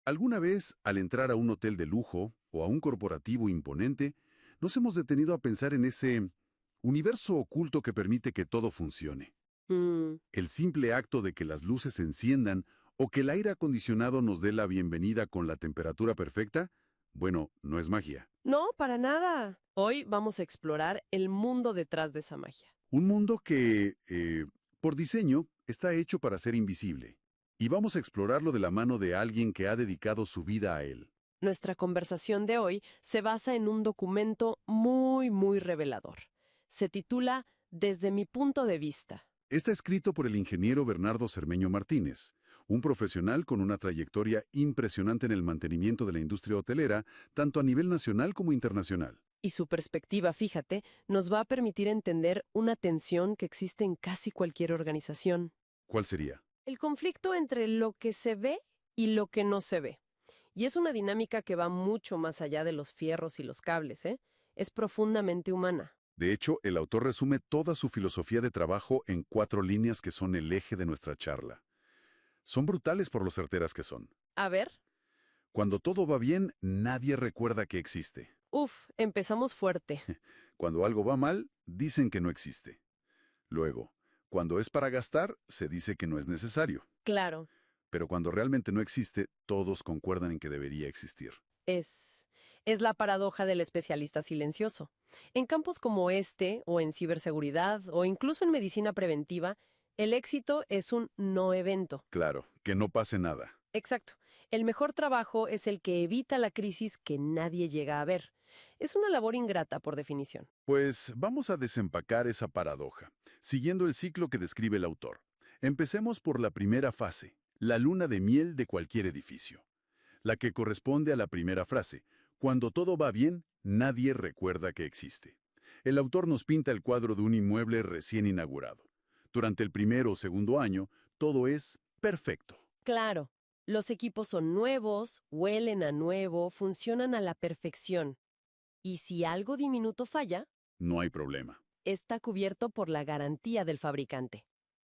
¿Alguna vez, al entrar a un hotel de lujo o a un corporativo imponente, nos hemos detenido a pensar en ese universo oculto que permite que todo funcione? Mm, El simple acto de que las luces se enciendan o que el aire acondicionado nos dé la bienvenida con la temperatura perfecta, bueno, no es magia. no, para nada. Hoy vamos a explorar el mundo detrás de esa magia. Un mundo que, por diseño, está hecho para ser invisible. Y vamos a explorarlo de la mano de alguien que ha dedicado su vida a él. Nuestra conversación de hoy se basa en un documento muy revelador. Se titula Desde mi punto de vista. Está escrito por el ingeniero Bernardo Cermeño Martínez, un profesional con una trayectoria impresionante en el mantenimiento de la industria hotelera, tanto a nivel nacional como internacional. Y su perspectiva, fíjate, nos va a permitir entender una tensión que existe en casi cualquier organización. ¿Cuál sería? El conflicto entre lo que se ve y lo que no se ve. Y es una dinámica que va mucho más allá de los fierros y los cables, ¿eh? Es profundamente humana. De hecho, el autor resume toda su filosofía de trabajo en 4 líneas que son el eje de nuestra charla. Son brutales por lo certeras que son. A ver, Cuando todo va bien, nadie recuerda que existe. empezamos fuerte. Cuando algo va mal, dicen que no existe. Luego, cuando es para gastar, se dice que no es necesario. Claro, Pero cuando realmente no existe, todos concuerdan en que debería existir. es, es la paradoja del especialista silencioso. En campos como este, o en ciberseguridad, o incluso en medicina preventiva, el éxito es un no evento. Claro, que no pase nada. Exacto. El mejor trabajo es el que evita la crisis que nadie llega a ver. Es una labor ingrata, por definición. Pues vamos a desempacar esa paradoja, siguiendo el ciclo que describe el autor. Empecemos por la primera fase, la luna de miel de cualquier edificio, la que corresponde a la primera frase. Cuando todo va bien, nadie recuerda que existe. El autor nos pinta el cuadro de un inmueble recién inaugurado. Durante el primer o segundo año, todo es perfecto. Claro, los equipos son nuevos, huelen a nuevo, funcionan a la perfección. Y si algo diminuto falla, No hay problema. está cubierto por la garantía del fabricante.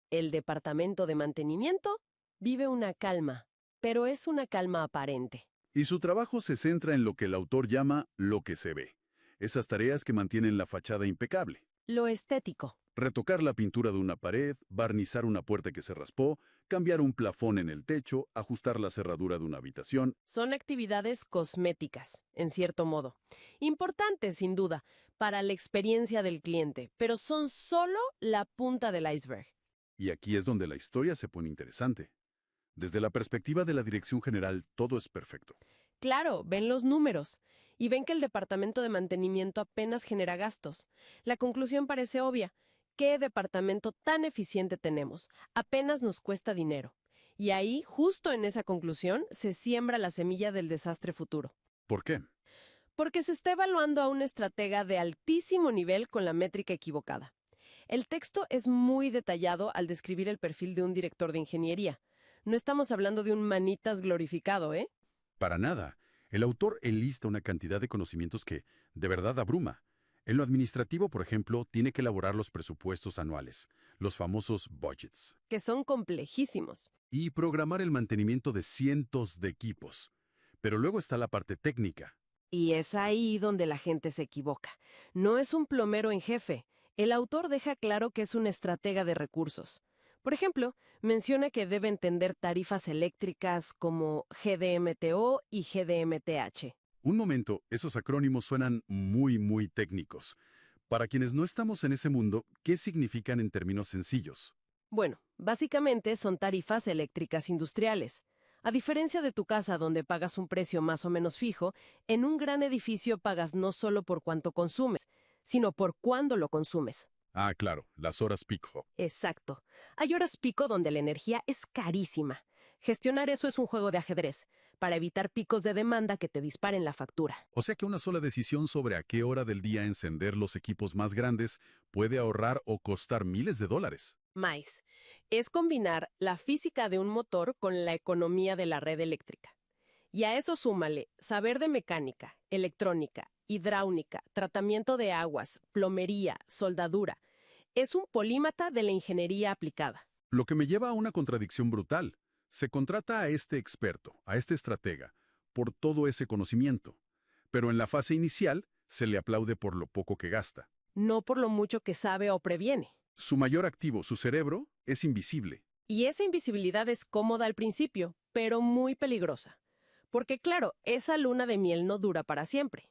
El departamento de mantenimiento vive una calma, pero es una calma aparente. Y su trabajo se centra en lo que el autor llama lo que se ve. Esas tareas que mantienen la fachada impecable. Lo estético. Retocar la pintura de una pared, barnizar una puerta que se raspó, cambiar un plafón en el techo, ajustar la cerradura de una habitación. Son actividades cosméticas, en cierto modo. Importantes, sin duda, para la experiencia del cliente, pero son solo la punta del iceberg. Y aquí es donde la historia se pone interesante. Desde la perspectiva de la dirección general, todo es perfecto. Claro, ven los números y ven que el departamento de mantenimiento apenas genera gastos. La conclusión parece obvia. ¿Qué departamento tan eficiente tenemos? Apenas nos cuesta dinero. Y ahí, justo en esa conclusión, se siembra la semilla del desastre futuro. ¿Por qué? Porque se está evaluando a un estratega de altísimo nivel con la métrica equivocada. El texto es muy detallado al describir el perfil de un director de ingeniería. No estamos hablando de un manitas glorificado, ¿eh? Para nada. El autor enlista una cantidad de conocimientos que, de verdad, abruma. En lo administrativo, por ejemplo, tiene que elaborar los presupuestos anuales, los famosos budgets, Que son complejísimos. y programar el mantenimiento de cientos de equipos. Pero luego está la parte técnica. Y es ahí donde la gente se equivoca. No es un plomero en jefe. El autor deja claro que es un estratega de recursos. Por ejemplo, menciona que debe entender tarifas eléctricas como GDMTO y GDMTH. Un momento, esos acrónimos suenan muy técnicos. Para quienes no estamos en ese mundo, ¿qué significan en términos sencillos? Bueno, básicamente son tarifas eléctricas industriales. A diferencia de tu casa donde pagas un precio más o menos fijo, en un gran edificio pagas no solo por cuánto consumes, sino por cuándo lo consumes. Ah, claro, las horas pico. Exacto. Hay horas pico donde la energía es carísima. Gestionar eso es un juego de ajedrez, para evitar picos de demanda que te disparen la factura. O sea que una sola decisión sobre a qué hora del día encender los equipos más grandes puede ahorrar o costar miles de dólares. Más, es combinar la física de un motor con la economía de la red eléctrica. Y a eso súmale saber de mecánica, electrónica, hidráulica, tratamiento de aguas, plomería, soldadura. Es un polímata de la ingeniería aplicada. Lo que me lleva a una contradicción brutal. Se contrata a este experto, a este estratega, por todo ese conocimiento. Pero en la fase inicial se le aplaude por lo poco que gasta. No por lo mucho que sabe o previene. Su mayor activo, su cerebro, es invisible. Y esa invisibilidad es cómoda al principio, pero muy peligrosa. Porque claro, esa luna de miel no dura para siempre.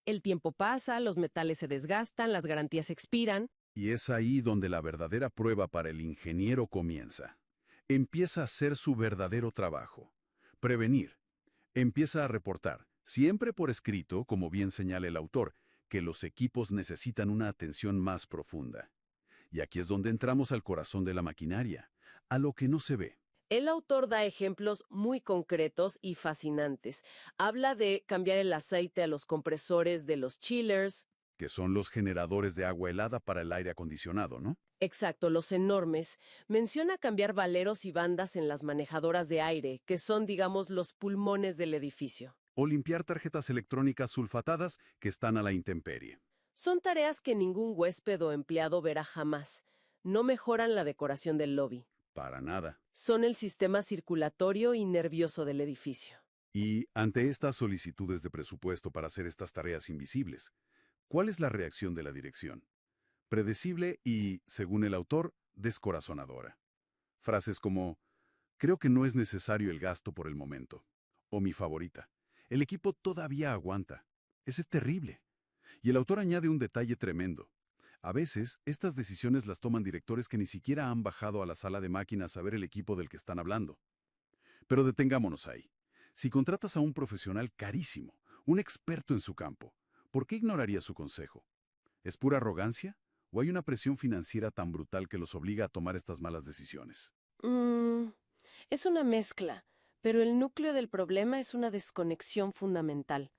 El tiempo pasa, los metales se desgastan, las garantías expiran. Y es ahí donde la verdadera prueba para el ingeniero comienza. Empieza a hacer su verdadero trabajo. Prevenir. Empieza a reportar, siempre por escrito, como bien señala el autor, que los equipos necesitan una atención más profunda. Y aquí es donde entramos al corazón de la maquinaria, a lo que no se ve. El autor da ejemplos muy concretos y fascinantes. Habla de cambiar el aceite a los compresores de los chillers. Que son los generadores de agua helada para el aire acondicionado, ¿no? Exacto, los enormes. Menciona cambiar valeros y bandas en las manejadoras de aire, que son, digamos, los pulmones del edificio. O limpiar tarjetas electrónicas sulfatadas que están a la intemperie. Son tareas que ningún huésped o empleado verá jamás. No mejoran la decoración del lobby. Para nada. Son el sistema circulatorio y nervioso del edificio. Y ante estas solicitudes de presupuesto para hacer estas tareas invisibles, ¿cuál es la reacción de la dirección? Predecible y, según el autor, descorazonadora. Frases como, creo que no es necesario el gasto por el momento. O mi favorita, el equipo todavía aguanta. Ese es terrible. Y el autor añade un detalle tremendo. A veces, estas decisiones las toman directores que ni siquiera han bajado a la sala de máquinas a ver el equipo del que están hablando. Pero detengámonos ahí. Si contratas a un profesional carísimo, un experto en su campo, ¿por qué ignoraría su consejo? ¿Es pura arrogancia? ¿O hay una presión financiera tan brutal que los obliga a tomar estas malas decisiones? Es una mezcla, pero el núcleo del problema es una desconexión fundamental.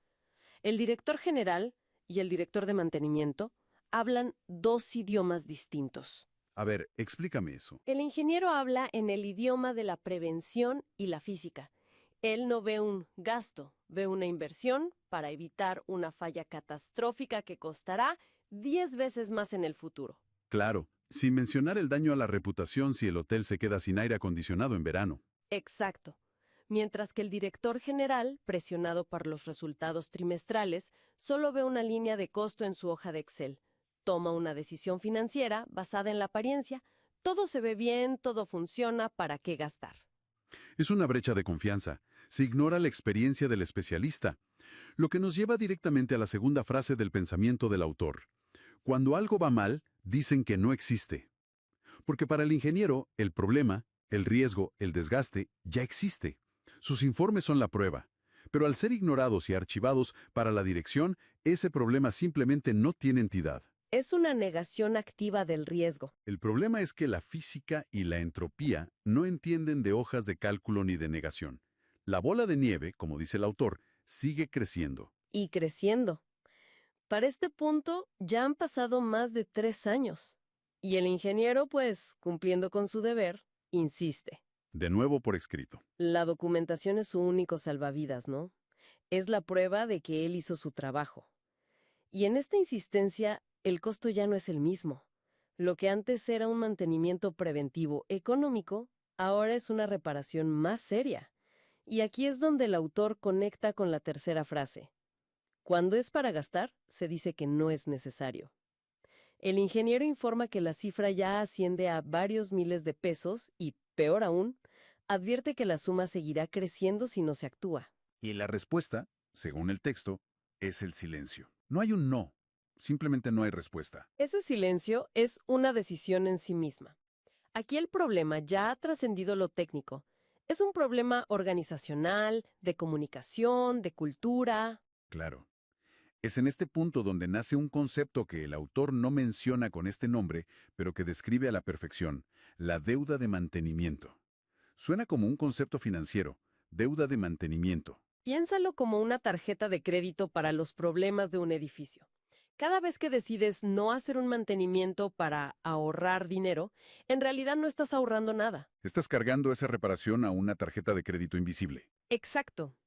El director general y el director de mantenimiento hablan dos idiomas distintos. A ver, explícame eso. El ingeniero habla en el idioma de la prevención y la física. Él no ve un gasto, ve una inversión para evitar una falla catastrófica que costará 10 veces más en el futuro. Claro, sin mencionar el daño a la reputación si el hotel se queda sin aire acondicionado en verano. Exacto. Mientras que el director general, presionado por los resultados trimestrales, solo ve una línea de costo en su hoja de Excel. Toma una decisión financiera basada en la apariencia. Todo se ve bien, todo funciona, ¿para qué gastar? Es una brecha de confianza. Se ignora la experiencia del especialista. Lo que nos lleva directamente a la segunda frase del pensamiento del autor. Cuando algo va mal, dicen que no existe. Porque para el ingeniero, el problema, el riesgo, el desgaste, ya existe. Sus informes son la prueba. Pero al ser ignorados y archivados para la dirección, ese problema simplemente no tiene entidad. Es una negación activa del riesgo. El problema es que la física y la entropía no entienden de hojas de cálculo ni de negación. La bola de nieve, como dice el autor, sigue creciendo. Y creciendo. Para este punto ya han pasado más de 3 años. Y el ingeniero, pues, cumpliendo con su deber, insiste. De nuevo por escrito. La documentación es su único salvavidas, ¿no? Es la prueba de que él hizo su trabajo. Y en esta insistencia, el costo ya no es el mismo. Lo que antes era un mantenimiento preventivo económico, ahora es una reparación más seria. Y aquí es donde el autor conecta con la tercera frase. Cuando es para gastar, se dice que no es necesario. El ingeniero informa que la cifra ya asciende a varios miles de pesos y, peor aún, advierte que la suma seguirá creciendo si no se actúa. Y la respuesta, según el texto, es el silencio. No hay un no, simplemente no hay respuesta. Ese silencio es una decisión en sí misma. Aquí el problema ya ha trascendido lo técnico. Es un problema organizacional, de comunicación, de cultura. Claro. Es en este punto donde nace un concepto que el autor no menciona con este nombre, pero que describe a la perfección, la deuda de mantenimiento. Suena como un concepto financiero, deuda de mantenimiento. Piénsalo como una tarjeta de crédito para los problemas de un edificio. Cada vez que decides no hacer un mantenimiento para ahorrar dinero, en realidad no estás ahorrando nada. Estás cargando esa reparación a una tarjeta de crédito invisible. Exacto.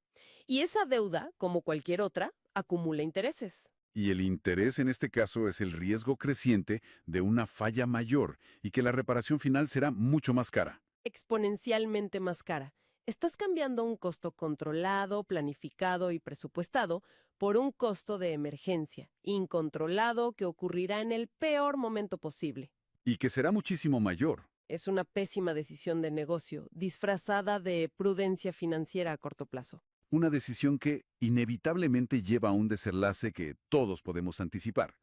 Y esa deuda, como cualquier otra, acumula intereses. Y el interés en este caso es el riesgo creciente de una falla mayor y que la reparación final será mucho más cara. exponencialmente más cara. Estás cambiando un costo controlado, planificado y presupuestado por un costo de emergencia, incontrolado, que ocurrirá en el peor momento posible. Y que será muchísimo mayor. Es una pésima decisión de negocio, disfrazada de prudencia financiera a corto plazo. Una decisión que inevitablemente lleva a un desenlace que todos podemos anticipar.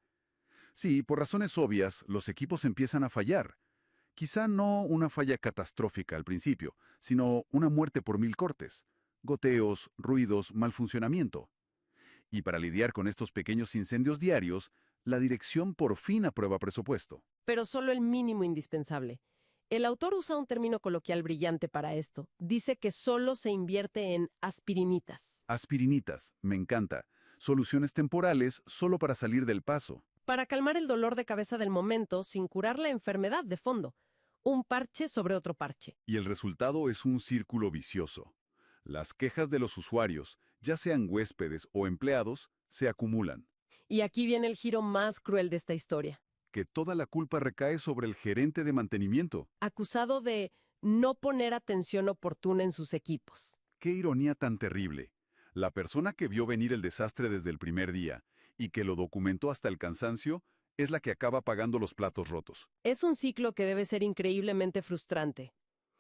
Sí, por razones obvias, los equipos empiezan a fallar. Quizá no una falla catastrófica al principio, sino una muerte por 1000 cortes, goteos, ruidos, mal funcionamiento. Y para lidiar con estos pequeños incendios diarios, la dirección por fin aprueba presupuesto. Pero solo el mínimo indispensable. El autor usa un término coloquial brillante para esto. Dice que solo se invierte en aspirinitas. Aspirinitas, me encanta. Soluciones temporales solo para salir del paso. Para calmar el dolor de cabeza del momento sin curar la enfermedad de fondo. Un parche sobre otro parche. Y el resultado es un círculo vicioso. Las quejas de los usuarios, ya sean huéspedes o empleados, se acumulan. Y aquí viene el giro más cruel de esta historia. Que toda la culpa recae sobre el gerente de mantenimiento. Acusado de no poner atención oportuna en sus equipos. ¡Qué ironía tan terrible! La persona que vio venir el desastre desde el primer día y que lo documentó hasta el cansancio es la que acaba pagando los platos rotos. Es un ciclo que debe ser increíblemente frustrante.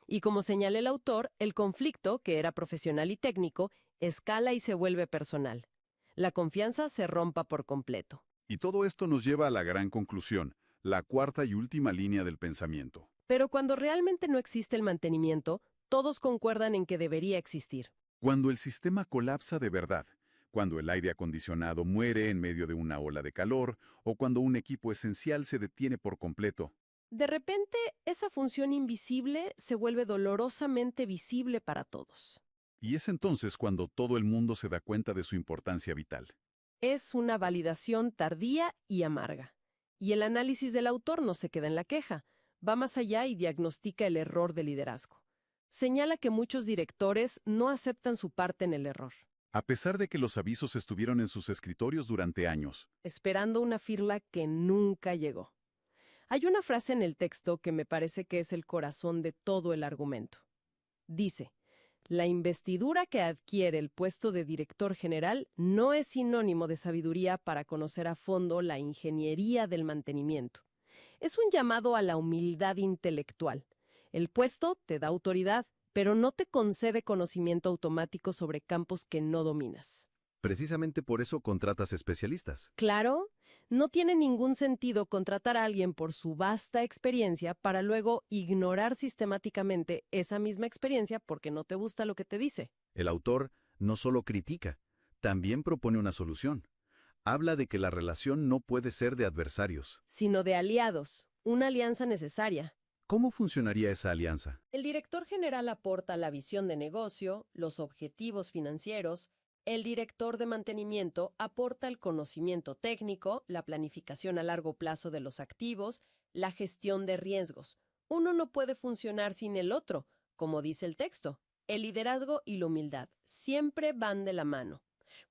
Y como señala el autor, el conflicto, que era profesional y técnico, escala y se vuelve personal. La confianza se rompa por completo. Y todo esto nos lleva a la gran conclusión, la cuarta y última línea del pensamiento. Pero cuando realmente no existe el mantenimiento, todos concuerdan en que debería existir. Cuando el sistema colapsa de verdad, cuando el aire acondicionado muere en medio de una ola de calor o cuando un equipo esencial se detiene por completo. De repente, esa función invisible se vuelve dolorosamente visible para todos. Y es entonces cuando todo el mundo se da cuenta de su importancia vital. Es una validación tardía y amarga. Y el análisis del autor no se queda en la queja, va más allá y diagnostica el error de liderazgo. Señala que muchos directores no aceptan su parte en el error, A pesar de que los avisos estuvieron en sus escritorios durante años. esperando una firma que nunca llegó. Hay una frase en el texto que me parece que es el corazón de todo el argumento. Dice: la investidura que adquiere el puesto de director general no es sinónimo de sabiduría para conocer a fondo la ingeniería del mantenimiento. Es un llamado a la humildad intelectual. El puesto te da autoridad, pero no te concede conocimiento automático sobre campos que no dominas. Precisamente por eso contratas especialistas. Claro, no tiene ningún sentido contratar a alguien por su vasta experiencia para luego ignorar sistemáticamente esa misma experiencia porque no te gusta lo que te dice. El autor no solo critica, también propone una solución. Habla de que la relación no puede ser de adversarios. Sino de aliados, una alianza necesaria. ¿Cómo funcionaría esa alianza? El director general aporta la visión de negocio, los objetivos financieros. El director de mantenimiento aporta el conocimiento técnico, la planificación a largo plazo de los activos, la gestión de riesgos. Uno no puede funcionar sin el otro, como dice el texto. El liderazgo y la humildad siempre van de la mano.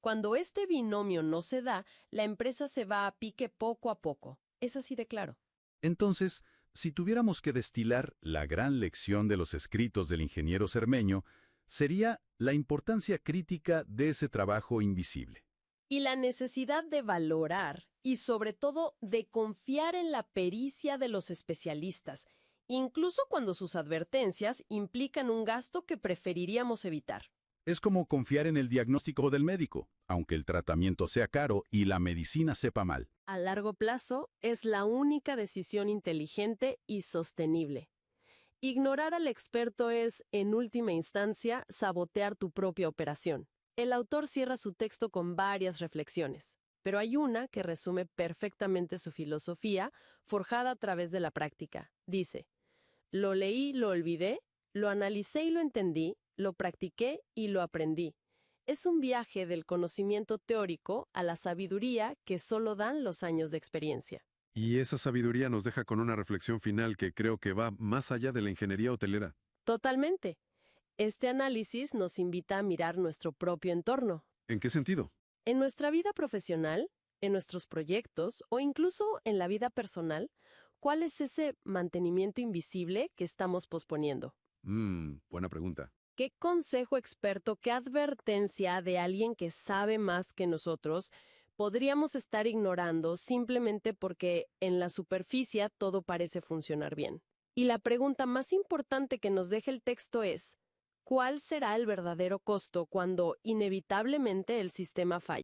Cuando este binomio no se da, la empresa se va a pique poco a poco. Es así de claro. Entonces, si tuviéramos que destilar La gran lección de los escritos del ingeniero Cermeño sería la importancia crítica de ese trabajo invisible. Y la necesidad de valorar y sobre todo de confiar en la pericia de los especialistas, incluso cuando sus advertencias implican un gasto que preferiríamos evitar. Es como confiar en el diagnóstico del médico, aunque el tratamiento sea caro y la medicina sepa mal. A largo plazo es la única decisión inteligente y sostenible. Ignorar al experto es, en última instancia, sabotear tu propia operación. El autor cierra su texto con varias reflexiones, pero hay una que resume perfectamente su filosofía, forjada a través de la práctica. Dice: lo leí, lo olvidé, lo analicé y lo entendí, lo practiqué y lo aprendí. Es un viaje del conocimiento teórico a la sabiduría que solo dan los años de experiencia. Y esa sabiduría nos deja con una reflexión final que creo que va más allá de la ingeniería hotelera. Totalmente. Este análisis nos invita a mirar nuestro propio entorno. ¿En qué sentido? En nuestra vida profesional, en nuestros proyectos o incluso en la vida personal, ¿cuál es ese mantenimiento invisible que estamos posponiendo? Buena pregunta. ¿Qué consejo experto, qué advertencia de alguien que sabe más que nosotros podríamos estar ignorando simplemente porque en la superficie todo parece funcionar bien? Y la pregunta más importante que nos deja el texto es, ¿cuál será el verdadero costo cuando inevitablemente el sistema falle?